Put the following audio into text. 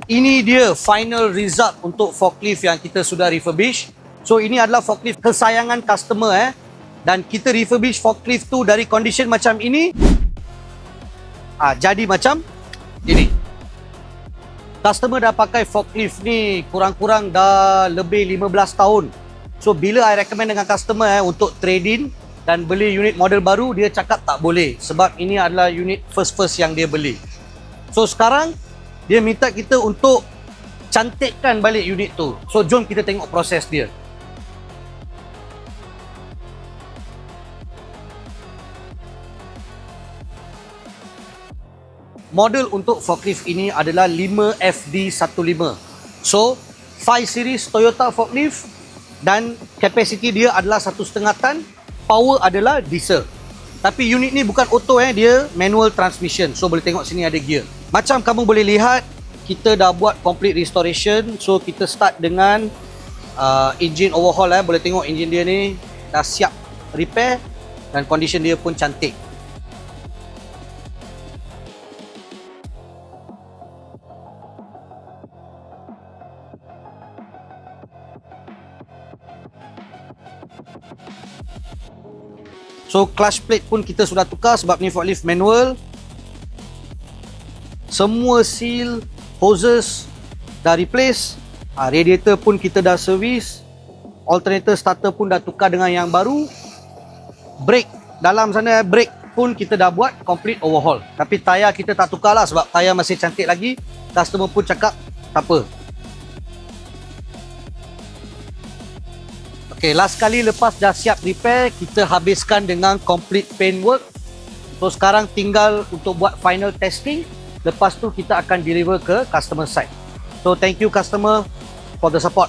Ini dia final result untuk forklift yang kita sudah refurbish. So ini adalah forklift kesayangan customer dan kita refurbish forklift tu dari condition macam ini jadi macam ini. Customer dah pakai forklift ni kurang-kurang dah lebih 15 tahun. So bila I recommend dengan customer untuk trade in dan beli unit model baru, dia cakap tak boleh sebab ini adalah unit first yang dia beli. So sekarang dia minta kita untuk cantikkan balik unit tu. So jom kita tengok proses dia. Model untuk forklift ini adalah 5FD15. So 5 series Toyota forklift dan kapasiti dia adalah 1,5 tan. Power adalah diesel. Tapi unit ni bukan auto dia manual transmission. So boleh tengok sini ada gear. Macam kamu boleh lihat, kita dah buat complete restoration. So kita start dengan engine overhaul Boleh tengok engine dia ni dah siap repair dan condition dia pun cantik. So clutch plate pun kita sudah tukar sebab ni forklift manual. Semua seal, hoses dah replace. Radiator pun kita dah service. Alternator starter pun dah tukar dengan yang baru. Brake dalam sana, brake pun kita dah buat complete overhaul. Tapi tayar kita tak tukar lah sebab tayar masih cantik lagi. Customer pun cakap tak apa. Okay, last kali lepas dah siap repair, kita habiskan dengan complete paintwork. So sekarang tinggal untuk buat final testing. Lepas tu kita akan deliver ke customer side. So thank you customer for the support.